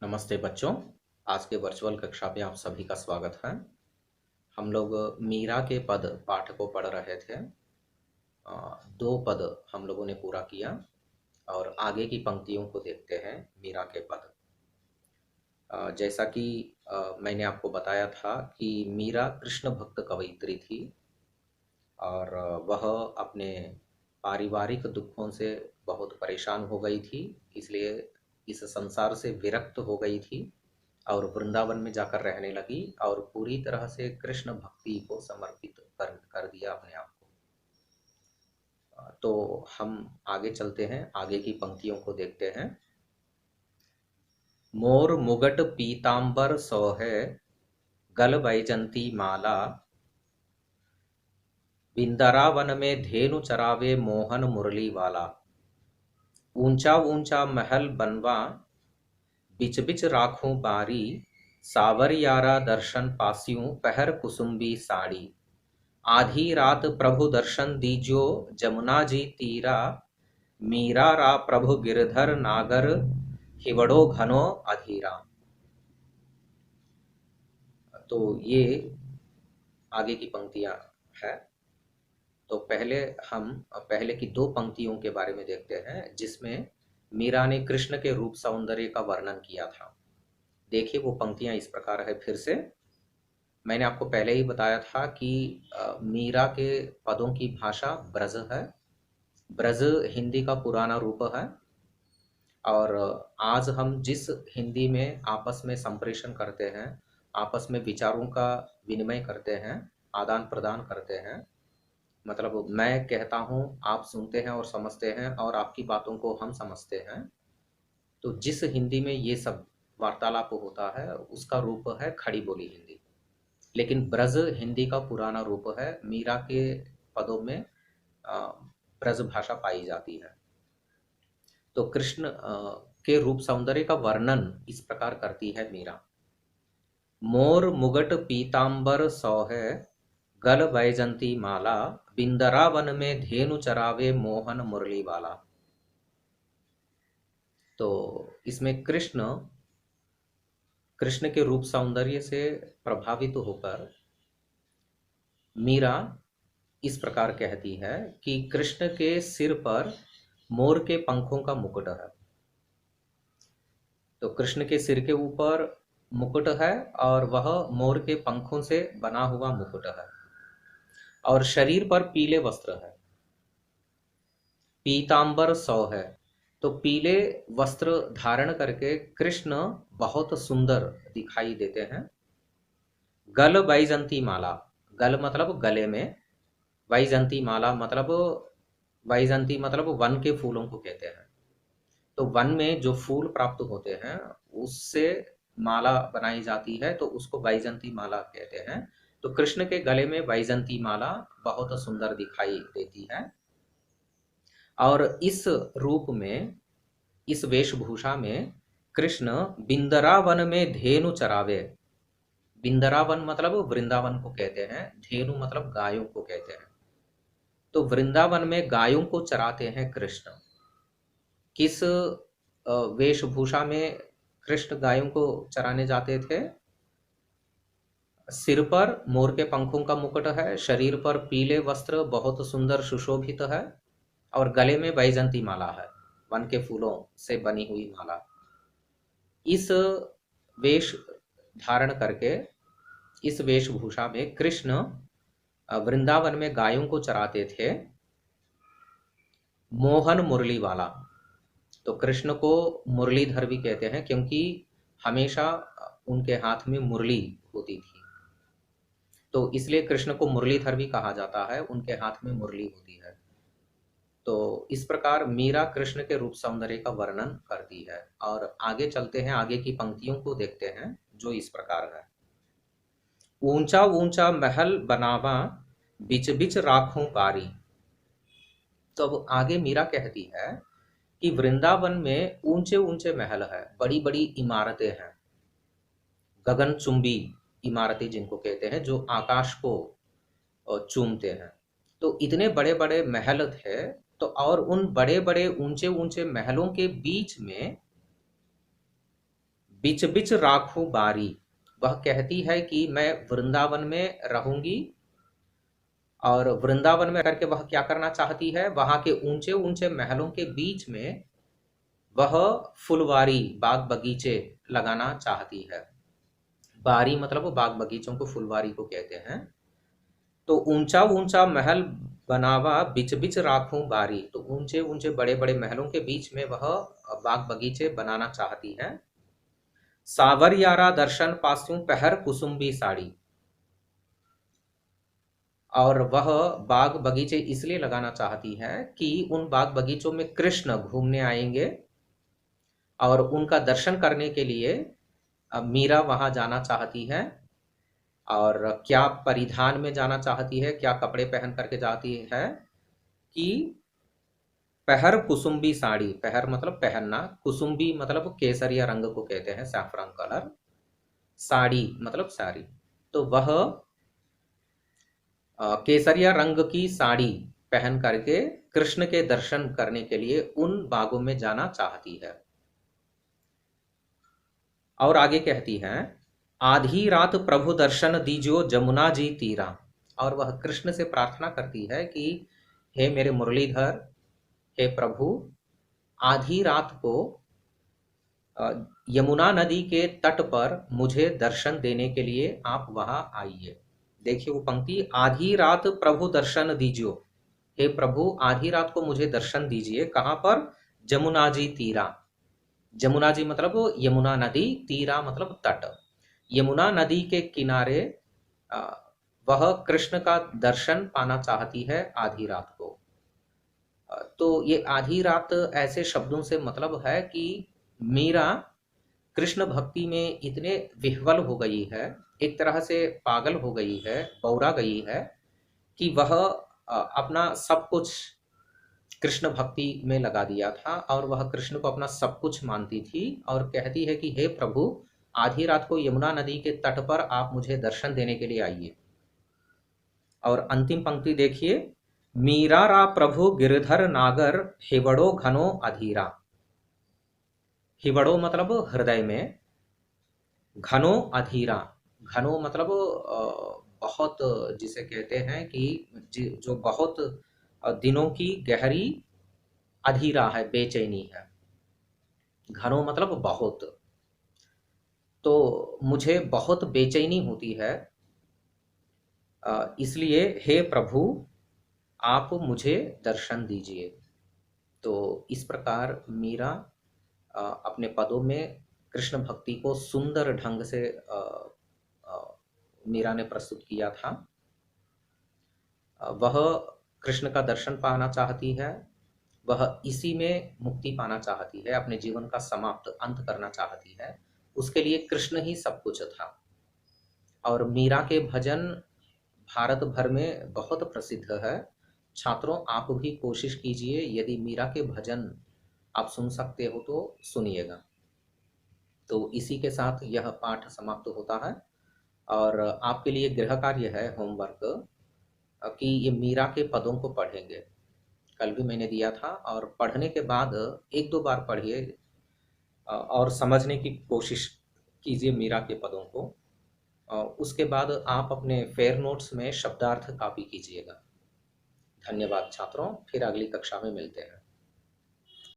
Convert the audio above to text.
नमस्ते बच्चों। आज के वर्चुअल कक्षा में आप सभी का स्वागत है। हम लोग मीरा के पद पाठ को पढ़ रहे थे। दो पद हम लोगों ने पूरा किया और आगे की पंक्तियों को देखते हैं। मीरा के पद जैसा कि मैंने आपको बताया था कि मीरा कृष्ण भक्त कवयित्री थी और वह अपने पारिवारिक दुखों से बहुत परेशान हो गई थी, इसलिए इस संसार से विरक्त हो गई थी और वृंदावन में जाकर रहने लगी और पूरी तरह से कृष्ण भक्ति को समर्पित कर कर दिया अपने आप को। तो हम आगे चलते हैं, आगे की पंक्तियों को देखते हैं। मोर मुगट पीतांबर सोहे, गल वैजंती माला, बिंदरावन में धेनु चरावे मोहन मुरली वाला। ऊंचा ऊंचा महल बनवा, बिच बिच राखूं बारी, सावरियारा दर्शन पास्यूं पहर कुसुम्बी साड़ी। आधी रात प्रभु दर्शन दीजो जमुना जी तीरा, मीरा रा प्रभु गिरधर नागर, हिवड़ो घनो अधीरा। तो ये आगे की पंक्तियां है। तो पहले की दो पंक्तियों के बारे में देखते हैं जिसमें मीरा ने कृष्ण के रूप सौंदर्य का वर्णन किया था। देखिए वो पंक्तियां इस प्रकार है। फिर से मैंने आपको पहले ही बताया था कि मीरा के पदों की भाषा ब्रज है। ब्रज हिंदी का पुराना रूप है और आज हम जिस हिंदी में आपस में संप्रेषण करते हैं, आपस में विचारों का विनिमय करते हैं, आदान प्रदान करते हैं, मतलब मैं कहता हूँ, आप सुनते हैं और समझते हैं और आपकी बातों को हम समझते हैं। तो जिस हिंदी में ये सब वार्तालाप होता है उसका रूप है खड़ी बोली हिंदी। लेकिन ब्रज हिंदी का पुराना रूप है। मीरा के पदों में ब्रज भाषा पाई जाती है। तो कृष्ण के रूप सौंदर्य का वर्णन इस प्रकार करती है मीरा। मोर मुगट पीतांबर सोहे, गल वैजंती माला, बिंदरावन में धेनु चरावे मोहन मुरली वाला। तो इसमें कृष्ण के रूप सौंदर्य से प्रभावित होकर मीरा इस प्रकार कहती है कि कृष्ण के सिर पर मोर के पंखों का मुकुट है। तो कृष्ण के सिर के ऊपर मुकुट है और वह मोर के पंखों से बना हुआ मुकुट है और शरीर पर पीले वस्त्र है। पीतांबर सौ है, तो पीले वस्त्र धारण करके कृष्ण बहुत सुंदर दिखाई देते हैं। गल वैजंती माला, गल मतलब गले में, वैजंती माला मतलब, वैजंती मतलब वन के फूलों को कहते हैं। तो वन में जो फूल प्राप्त होते हैं उससे माला बनाई जाती है, तो उसको वैजंती माला कहते हैं। तो कृष्ण के गले में वैजंती माला बहुत सुंदर दिखाई देती है और इस रूप में, इस वेशभूषा में कृष्ण बिंदरावन में धेनु चरावे। बिंदरावन मतलब वृंदावन को कहते हैं, धेनु मतलब गायों को कहते हैं। तो वृंदावन में गायों को चराते हैं कृष्ण। किस वेशभूषा में कृष्ण गायों को चराने जाते थे? सिर पर मोर के पंखों का मुकुट है, शरीर पर पीले वस्त्र बहुत सुंदर सुशोभित है और गले में वैजंती माला है, वन के फूलों से बनी हुई माला। इस वेश धारण करके, इस वेशभूषा में कृष्ण वृंदावन में गायों को चराते थे। मोहन मुरली वाला, तो कृष्ण को मुरलीधर भी कहते हैं क्योंकि हमेशा उनके हाथ में मुरली होती थी, तो इसलिए कृष्ण को मुरलीधर भी कहा जाता है, उनके हाथ में मुरली होती है। तो इस प्रकार मीरा कृष्ण के रूप सौंदर्य का वर्णन करती है और आगे चलते हैं, आगे की पंक्तियों को देखते हैं जो इस प्रकार है। ऊंचा ऊंचा महल बनावा, बिच बिच राखूं बारी। तो अब आगे मीरा कहती है कि वृंदावन में ऊंचे ऊंचे महल है, बड़ी बड़ी इमारतें हैं, गगनचुंबी इमारतें जिनको कहते हैं, जो आकाश को चूमते हैं। तो इतने बड़े बड़े महल थे, तो और उन बड़े बड़े ऊंचे ऊंचे महलों के बीच में बिच बिच राखूं बारी, वह कहती है कि मैं वृंदावन में रहूंगी, और वृंदावन में करके वह क्या करना चाहती है, वहां के ऊंचे ऊंचे महलों के बीच में वह फुलवारी बाग बगीचे लगाना चाहती है। बारी मतलब वो बाग बगीचों को फुलवारी को कहते हैं। तो ऊंचा ऊंचा महल बनावा बिच बिच राखूं बारी, तो ऊंचे ऊंचे बड़े बड़े महलों के बीच में वह बाग बगीचे बनाना चाहती है। सावर यारा दर्शन पास्यों पहर कुसुम्बी साड़ी, और वह बाग बगीचे इसलिए लगाना चाहती है कि उन बाग बगीचों में कृष्ण घूमने आएंगे, और उनका दर्शन करने के लिए मीरा वहां जाना चाहती है। और क्या परिधान में जाना चाहती है, क्या कपड़े पहन करके जाती है कि पहर कुसुम्बी साड़ी, पहर मतलब पहनना, कुसुम्बी मतलब केसरिया रंग को कहते हैं, सैफरन कलर, साड़ी मतलब साड़ी। तो वह केसरिया रंग की साड़ी पहन करके कृष्ण के दर्शन करने के लिए उन बागों में जाना चाहती है। और आगे कहती हैं, आधी रात प्रभु दर्शन दीजो जमुना जी तीरा, और वह कृष्ण से प्रार्थना करती है कि हे मेरे मुरलीधर, हे प्रभु, आधी रात को यमुना नदी के तट पर मुझे दर्शन देने के लिए आप वहां आइए। देखिए वो पंक्ति, आधी रात प्रभु दर्शन दीजियो, हे प्रभु आधी रात को मुझे दर्शन दीजिए। कहाँ पर? जमुना जी तीरा। जमुना जी मतलब यमुना नदी, तीरा मतलब तट। यमुना नदी के किनारे अ, वह कृष्ण का दर्शन पाना चाहती है आधी रात को। तो ये आधी रात ऐसे शब्दों से मतलब है कि मीरा कृष्ण भक्ति में इतने विह्वल हो गई है, एक तरह से पागल हो गई है, बौरा गई है, कि वह अपना सब कुछ कृष्ण भक्ति में लगा दिया था, और वह कृष्ण को अपना सब कुछ मानती थी, और कहती है कि हे प्रभु, आधी रात को यमुना नदी के तट पर आप मुझे दर्शन देने के लिए आइए। और अंतिम पंक्ति देखिए, मीरा रा प्रभु गिरधर नागर हिवड़ो घनो अधीरा। हिवड़ो मतलब हृदय में, घनो अधीरा, घनो मतलब बहुत, जिसे कहते हैं कि जो बहुत दिनों की गहरी, अधीरा है बेचैनी है, घनो मतलब बहुत। तो मुझे बहुत बेचैनी होती है, इसलिए हे प्रभु आप मुझे दर्शन दीजिए। तो इस प्रकार मीरा अपने पदों में कृष्ण भक्ति को सुंदर ढंग से अ, मीरा ने प्रस्तुत किया था। वह कृष्ण का दर्शन पाना चाहती है, वह इसी में मुक्ति पाना चाहती है, अपने जीवन का समाप्त अंत करना चाहती है। उसके लिए कृष्ण ही सब कुछ था। और मीरा के भजन भारत भर में बहुत प्रसिद्ध है। छात्रों आप भी कोशिश कीजिए, यदि मीरा के भजन आप सुन सकते हो तो सुनिएगा। तो इसी के साथ यह पाठ समाप्त होता है, और आपके लिए गृह कार्य है, होमवर्क, कि ये मीरा के पदों को पढ़ेंगे। कल भी मैंने दिया था, और पढ़ने के बाद एक दो बार पढ़िए, और समझने की कोशिश कीजिए मीरा के पदों को। उसके बाद आप अपने फेयर नोट्स में शब्दार्थ कॉपी कीजिएगा। धन्यवाद छात्रों, फिर अगली कक्षा में मिलते हैं।